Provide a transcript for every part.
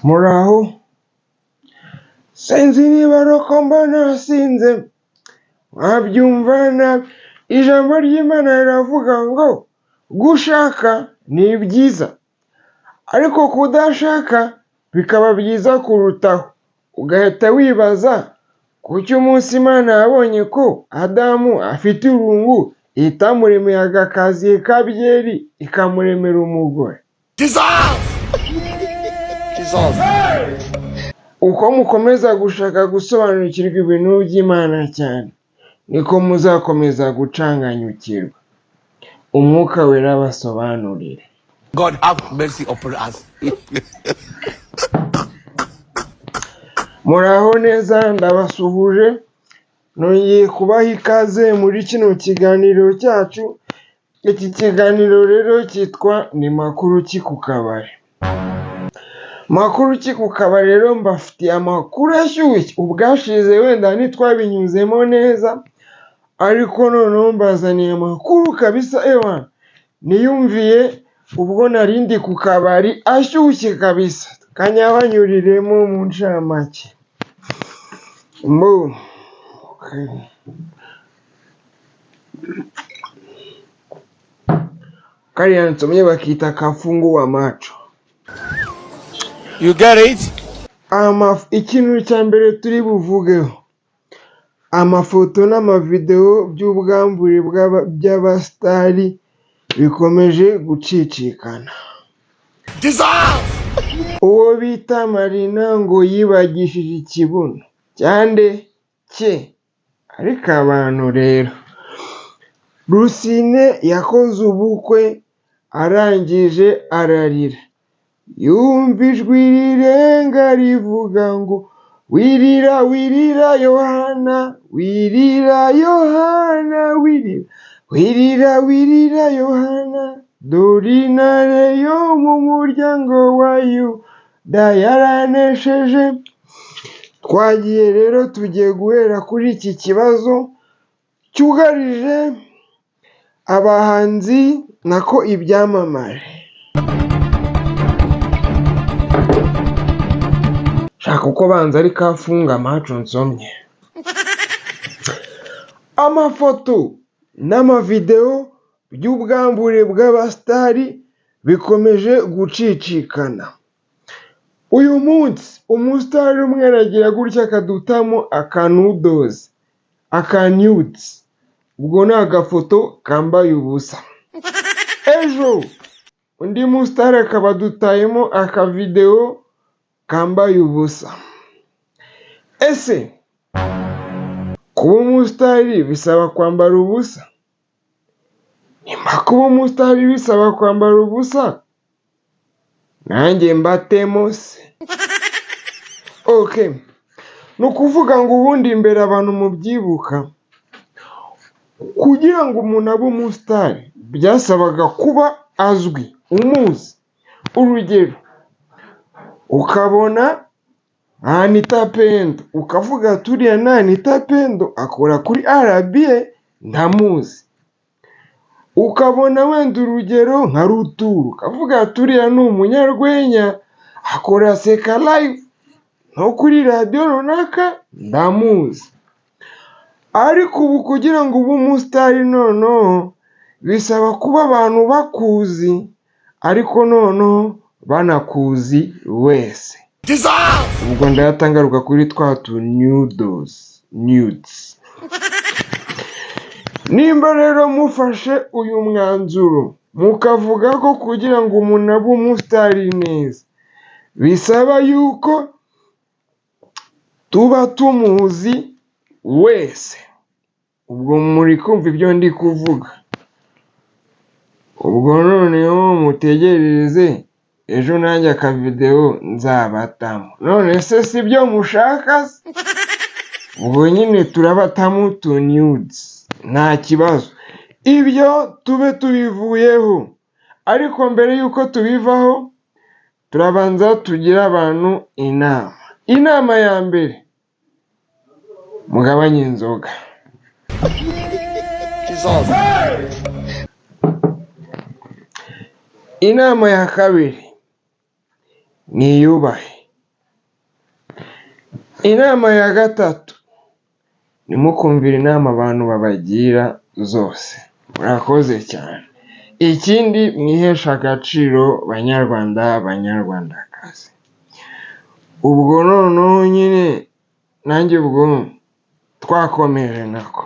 Muraho sinzi niba roko mba nasinze wabyumva nabi. Ijambo ry'Imana riravuga ngo gushaka ni byiza ariko kudashaka bikaba byiza kurutaho. Ugahita wibaza kuki umunsi Imana yabonye ko Adamu afite irungu itamuremeye agakaziye ka byeri ikamuremera umugore. Uko mukomeza gushaka gusobanukirwa ibintu by'Imana cyane niko muzakomeza gucanganyukirwa. Umwuka wera abasobanurire. God have mercy upon us. Muraho neza, ndabasuhuje, nongeye kubaha ikaze muri kino kiganiro cyacu. Iki kiganiro rero cyitwa ni makuru ki ku kabari. Makuru ki ku kabari rero mbafitiye amakuru ashyushye. Ubwashize wenda ntitwabinyuzemo neza, ariko noneho mbazaniye amakuru kabisa ewa niyumviye ubwo narindi ku kabari ashyushye kabisa. Kanyabanyuriremo mu ncamake. Kariya nsomye bakita kafungu wa macho. You get it? Ikintu cya mbere turi buvugeho, amafoto n'amavideo by'ubwambure by'abastari bikomeje gucicikana. Uwo bita Marina ngo yibagishije ikibuno cyande cye, ariko abantu rero. Rusine yakoze ubukwe arangije ararira, yumva ijwi rirenga rivuga ngo wirira wirira Yohana, wirira Yohana, wirira wirira Yohana, dore intare yo mu muryango wa Yuda yaranesheje. Twagiye rero tugiye guhera kuri iki kibazo cyugarije abahanzi nako ibyamamare. Shaka uko banza ari kafunga macho nsomye. Amafoto n'amavideo by'ubwambure bw'abastari bikomeje gucicikana. Uyu munsi umusitari umwe aragira gutya akadutamo akanudozi, akanyuts, ubwo ni agafoto kambaye ubusa. Ejo undi musitari akaba dutayemo akavideo kambaye ubusa. Ese kuba umusitari bisaba kwambara ubusa? Nimba kuba umusitari bisaba kwambara ubusa, nanjye mbatemo se. Okay, ni ukuvuga ngo ubundi imbere abantu mubyibuka, kugira ngo umuntu abe umusitari byasabaga kuba azwi, umuzi. Urugero, ukabona Anita Pendo, ukavuga turiya na Anita Pendo akora kuri RBA ndamuzi. Ukabona wenda urugero nka Ruturu, ukavuga turiya ni umunyarwenya akora Seka Live no kuri radio runaka ndamuzi. Ariko ubu kugira ngo ube umusitari noneho bisaba kuba abantu bakuzi, ariko noneho banakuzi wese. Ubwo ndayatangaruka kuri twatu nudes. Nimba rero mufashe uyu mwanzuro mukavuga ko kugira ngo umuntu abe umusitari neza bisaba yuko tuba tumuzi wese, ubwo muri kumva ibyo ndi kuvuga. Ubwo noneho mutegereze ejo nanjye akavideo nzabatamo. None se si byo mushaka? Ubwo nyine turabatamo nudes, nta kibazo. Ibyo tube tubivuyeho, ariko mbere yuko tubivaho turabanza tugira abantu inama. Inama ya mbere, mugabanye inzoga. Inama ya kabiri, niyubahe. Inama ya gatatu, nimukumvira inama abantu babagira zose. Murakoze cyane. Ikindi, mwihesha agaciro banyarwanda banyarwandakazi. Ubwo noneho nyine nanjye ubwo twakomeje nako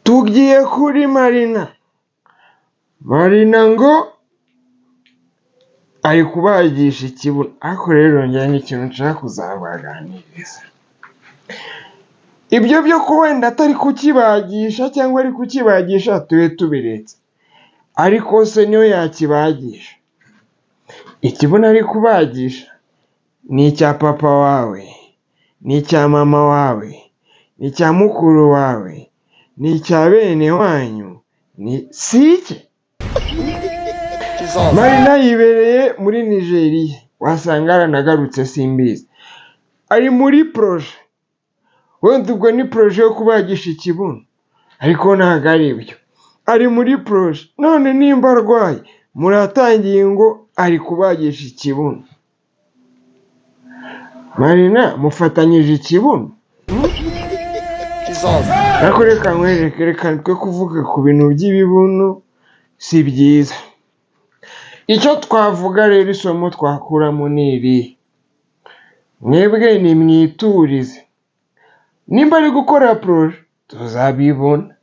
tugiye kuri Marina ngo ari kubagisha ikibuno. Ariko rero njye n'ikintu nshaka kuzabaganiriza, ibyo byo ko wenda atari kukibagisha cyangwa ari kukibagisha tube tubiretse, ariko se niyo yakibagisha, ikibuno ari kubagisha ni icya papa wawe, ni icya mama wawe, ni icya mukuru wawe, ni icya bene wanyu, ni si icye. Marina yibereye muri Nigeria, wasanga aranagarutse simbizi, ari muri proje. Wenda ubwo ni proje yo kubagisha ikibuno, ariko ntabwo ari ibyo, ari muri proje. None nimba arwaye muratangiye ngo ari kubagisha ikibuno. Marina mufatanyije ikibuno? Ariko reka nkwereke, reka twe kuvuga ku bintu by'ibibuno si byiza. Icyo twavuga rero, isomo twakuramo ni iri: mwebwe nimwiturize. Nimba ari gukora proje tuzabibona,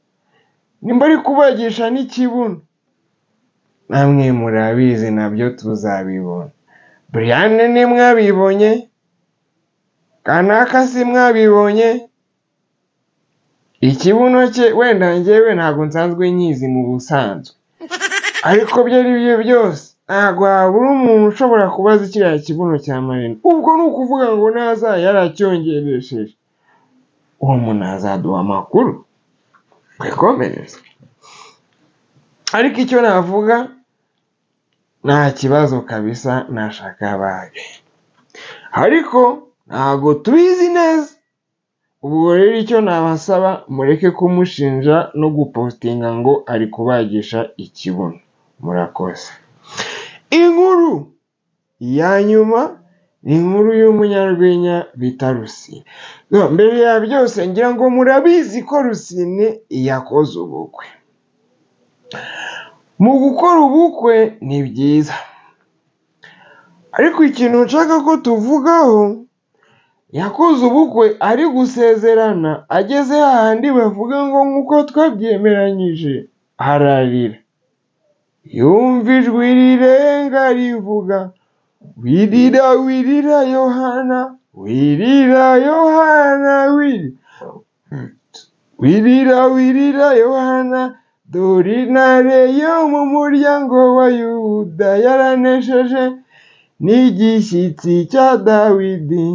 nimba ari kubagisha n'ikibuno namwe murabizi nabyo tuzabibona. Brian nimwabibonye, Kanaka si mwabibonye, ikibuno cye wenda njyewe ntabwo nsanzwe nyizi mu busanzwe, ariko ibyo ari byo byose ntabwo habura umuntu ushobora kubaza kiriya kibuno cya Marina. Ubwo ni ukuvuga ngo naza yaracyongeresheje, uwo muntu azaduha amakuru twikomereze. Ariko icyo navuga, nta kibazo kabisa, nashaka bage, ariko ntabwo tubizi neza. Ubwo rero icyo nabasaba, mureke kumushinja no gupostinga ngo ari kubagisha ikibuno. Murakoze. Inkuru ya nyuma ni inkuru y'umunyarwenya bita Rusine. Mbere ya byose ngira ngo murabizi ko Rusine yakoze ubukwe. Mu gukora ubukwe ni byiza, ariko ikintu nshaka ko tuvugaho, yakoze ubukwe ari gusezerana, ageze hahandi bavuga ngo nk'uko twabyemeranyije, ararira. Yumva ijwi rirenga rivuga, wirira wirira Yohana, wirira Yohana, wirira wirira Yohana, dore intare yo mu muryango wa Yuda yaranesheje, n'igishyitsi cya Dawidi.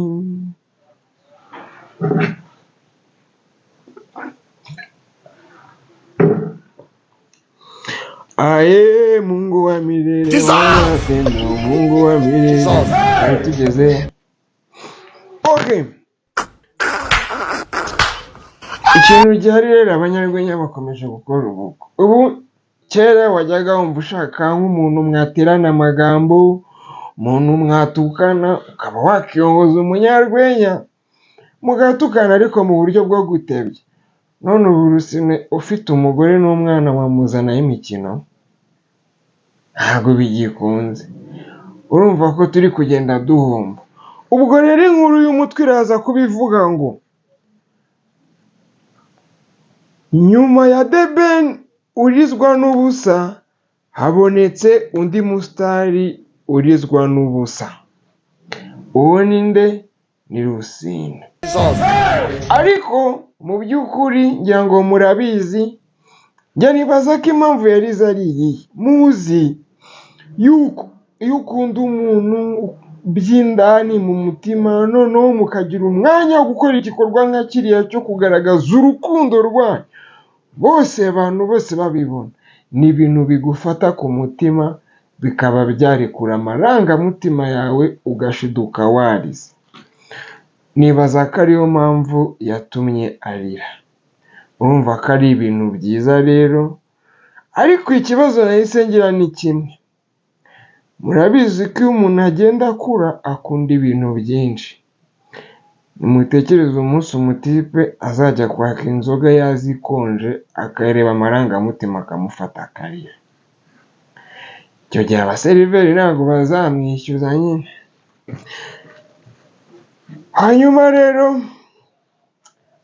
Aye Mungu wa milele, wanapenda Mungu wa milele. Tugeze. Okay. Ikintu gihari rero, abanyarwenya bakomeje gukora ubukwe. Ubu kera wajyaga wumva ushaka nk'umuntu mwaterana amagambo, umuntu mwatukana, ukaba wakiyongoza umunyarwenya mugatukana, ariko mu buryo bwo gutebya. None ubu Rusine ufite umugore n'umwana wamuzanaho imikino, ntabwo bigikunze. Urumva ko turi kugenda duhomba. Ubwo rero inkuru y'umutwe iraza kubivuga ngo, nyuma ya The Ben urizwa n'ubusa, habonetse undi musitari urizwa n'ubusa. Uwo ni nde? Ni Rusine. Ariko mu by'ukuri ngira ngo murabizi, njya nibaza ko impamvu yarize ari iyi. Muzi yuko iyo ukunda umuntu by'indani mu mutima, noneho mukagira umwanya wo gukora igikorwa nka kiriya cyo kugaragaza urukundo rwanyu, bose abantu bose babibona, ni ibintu bigufata ku mutima, bikaba byarekura amarangamutima yawe ugashiduka warize. Nibaza ko ariyo mpamvu yatumye arira. Urumva ko ari ibintu byiza rero, ariko ikibazo nahise ngira ni kimwe. Murabizi ko iyo umuntu agenda akura akunda ibintu byinshi. Nimutekereze umunsi umutipe azajya kwaka inzoga yazikonje akareba amarangamutima akamufata akarira. Icyo gihe abaseriveri ntabwo bazamwishyuza nyine. Hanyuma rero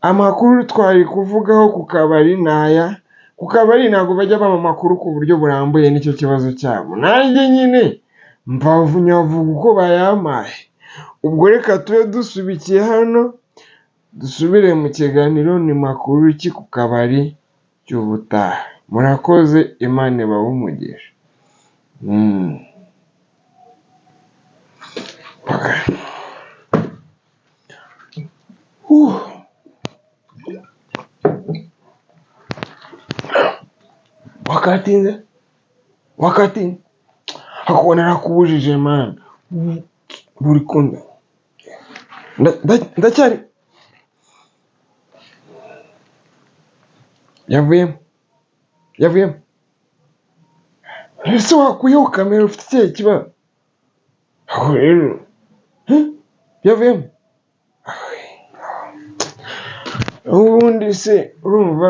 amakuru twari kuvugaho ku kabari ni aya. Ku kabari ntabwo bajya baba amakuru ku buryo burambuye, nicyo kibazo cyabo. Nanjye nyine nyavuga uko bayampaye. Ubwo reka tube dusubikiye hano, dusubire mu kiganiro ni makuru ki ku kabari cy'ubutaha. Murakoze, Imana ibahe umugisha. Wakati hakuna nakubujije man. Buri kunda ndacyari yavuyemo ese wakuyeho kamera ufite ikihe kibazo aho rero yavuyemo ubundi se urumva